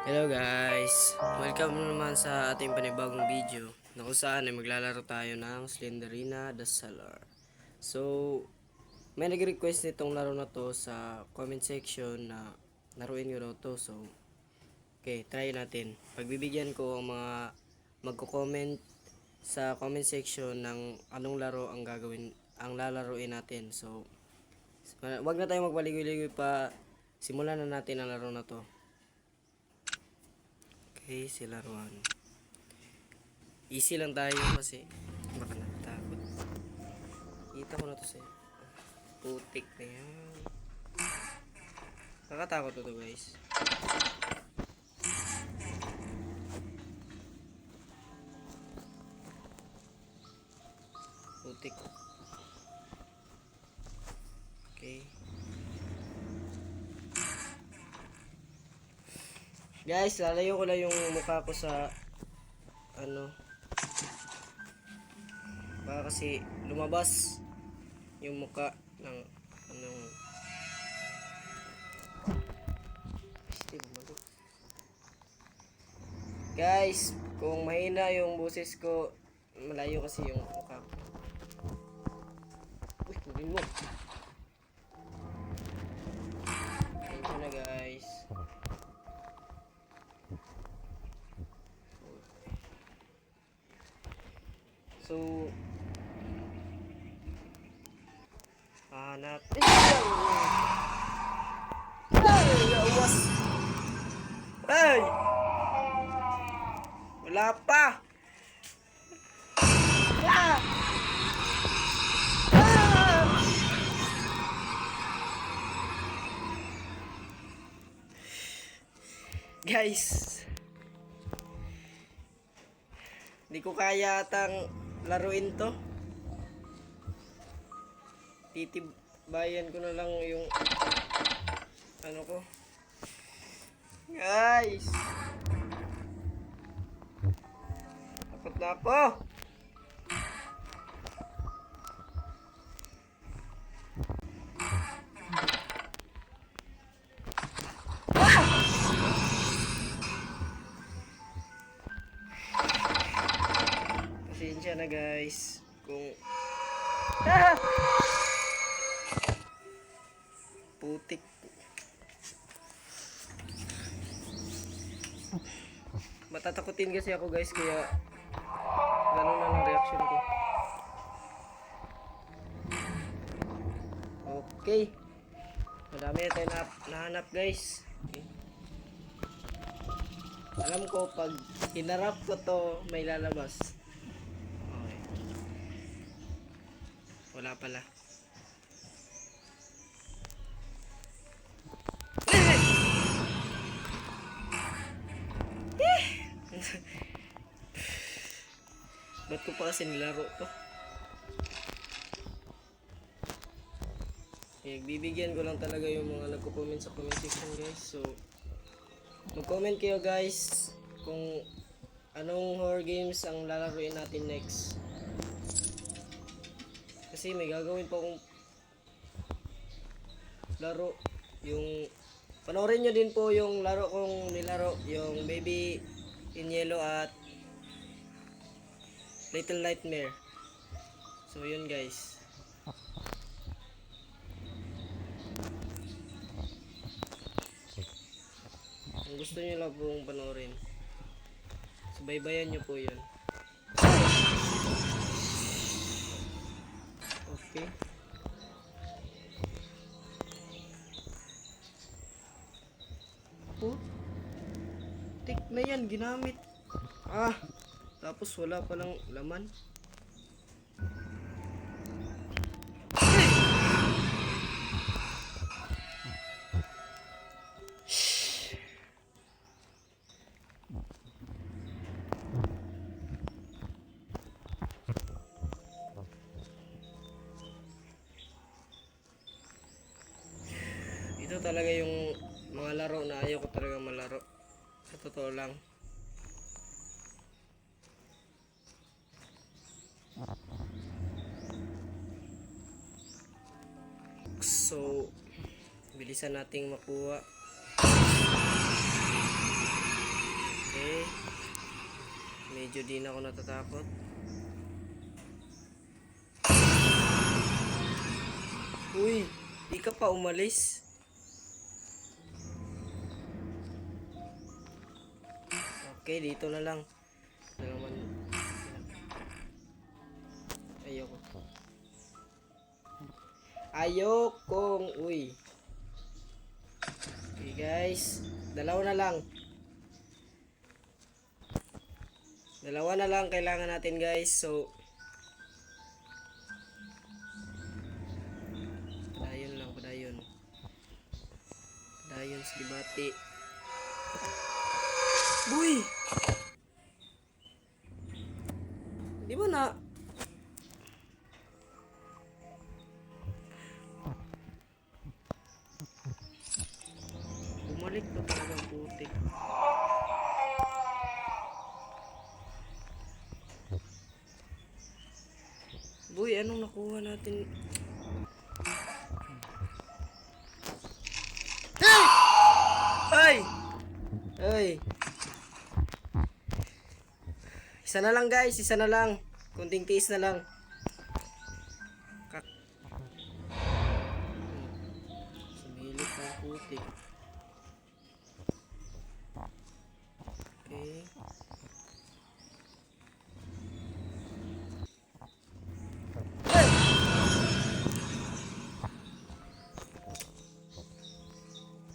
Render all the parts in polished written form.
Hello guys! Welcome naman sa ating panibagong video na kung saan ay maglalaro tayo ng Slenderina The Cellar. So, may nag-request nitong laro na to sa comment section na laruin ko daw to. So, okay, try natin. Pagbibigyan ko ang mga magko-comment sa comment section ng anong laro ang lalaruin natin. So, wag na tayong magbaligoy-ligoy pa. Simulan na natin ang laro na to. Okay, sila Ruan. Easy lang tayo kasi baka natakot. Kita ko na to sa putik na yan. Nakatakot to guys. Putik. Okay. Guys, lalayo ko lang yung mukha ko sa baka kasi lumabas yung mukha ng guys, kung mahina yung boses ko, malayo kasi yung mukha ko. Uy, kunin mo. Thank you na guys. So, hanap. Hey! Wala pa! Ah! Ah! Guys, hindi ko kaya atang laruin to. Titibayan ko na lang yung ko. Guys, takot na ako. Pasensya na guys kung putik. Matatakutin kasi ako guys, kaya ganun na lang reaction ko. Okay, madami na tayo nahanap guys. Okay. Alam ko pag hinarap ko to may lalabas. Okay. Wala pala. Ba't ko pa kasi nilaro to? Bibigyan ko lang talaga yung mga nagko-comment sa comment section guys. So, mag-comment kayo guys kung anong horror games ang lalaruin natin next. Kasi may gagawin pa akong laro. Yung panoorin nyo din po yung laro kong nilaro, yung Baby in Yellow at Little Nightmare. So yun guys. Kung gusto nyo lang pong panoorin, subaybayan nyo po yun. Okay. Oh, tik na yan, ginamit. Tapos wala palang laman. Ito talaga yung mga laro na ayaw ko talaga malaro. Sa totoo lang. So, bilisan nating makuha. video, di na ako natatakot. Uy, di ka pa umalis. Okay, dito na lang. Dalaman. Ayoko. Ayokong, uy. Okay guys, dalawa na lang. Dalawa na lang kailangan natin guys. So, padayon lang, padayon. Padayon sa dibati. Uy! Di ba na? Bumalik pa talaga ang putik. Boy, anong nakuha natin? Hey! Hey! Isa na lang guys, isa na lang. Kunting tiis na lang. Sumilip ang putik. Okay.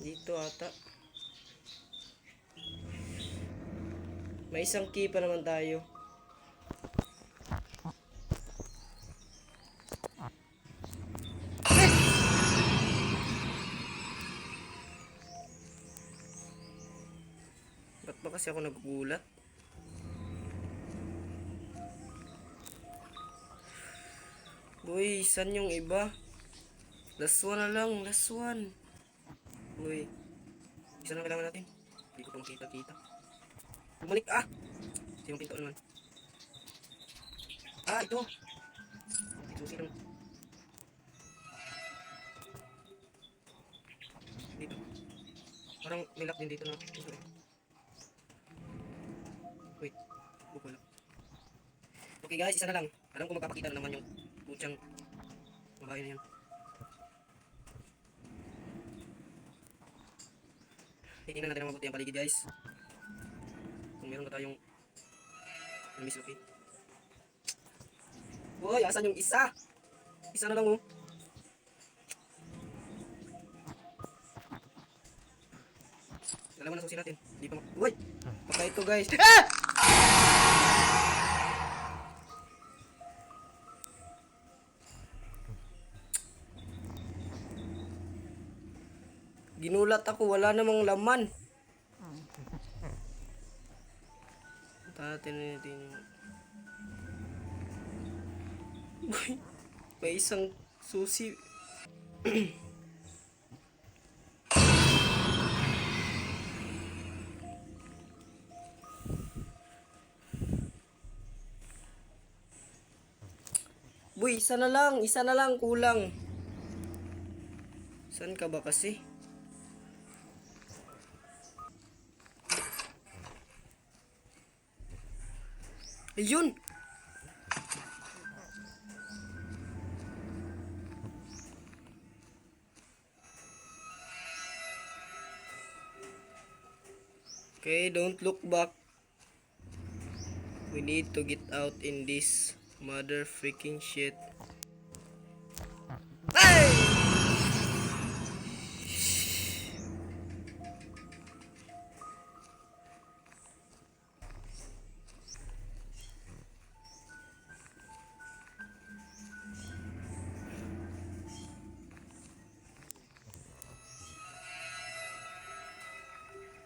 Dito ata. May isang key pa naman tayo. Ba't ba kasi ako nagugulat? Boy, saan yung iba? Last one na lang, last one. Boy, isa na kailangan natin. Hindi ko pa makita-kita. Bumalik ah! Ito yung pinto naman. Ah, ito! Ito susi lang. Dito. Parang may lock din dito na. Wait, buko lang. Okay guys, isa na lang. Alam ko magpapakita na naman yung putyang babae na yun. Titingnan natin ang mabuti ang paligid guys. Kung meron na tayong mislocate. Uy, asan yung isa? Isa na lang oh. Dalawa na susi natin. Di pa uy! Baka ito guys. Ah! Ginulat ako, wala namang laman. Tatin natin yung... May isang susi. Boy, isa na lang, kulang. Saan ka ba kasi? Ayun! Okay, don't look back. We need to get out in this mother freaking shit. Hey!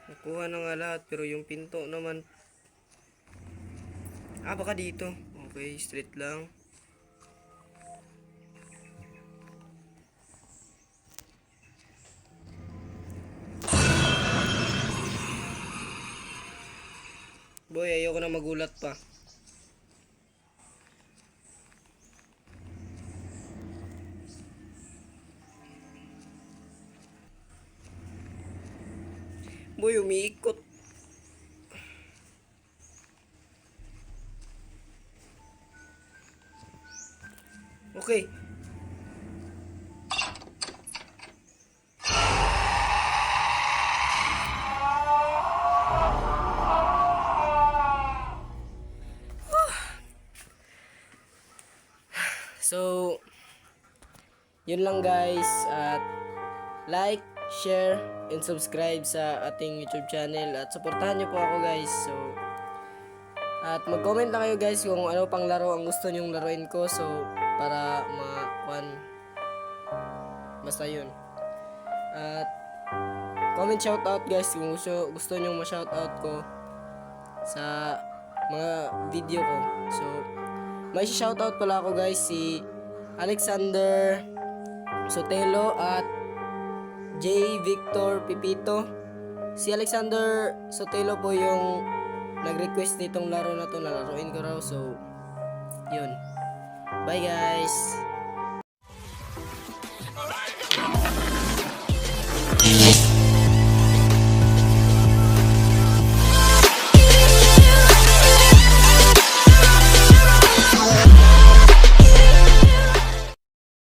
Nakuha na nga lahat pero yung pinto naman. Ah, baka dito. Okay, straight lang. Boy, ayoko na magulat pa. Boy, umiikot. Okay. So, yun lang guys. At like, share, and subscribe sa ating YouTube channel. At supportahan nyo po ako guys. So, at mag-comment na kayo guys kung ano pang laro ang gusto nyong laruin ko. So, para basta yun. At comment shoutout guys kung gusto nyong ma-shoutout ko sa mga video ko. So, may shoutout pala ako guys, si Alexander Sotelo at J. Victor Pipito. Si Alexander Sotelo po yung nag-request nitong laro na to, lalaruin ko raw. So, yun. Bye guys!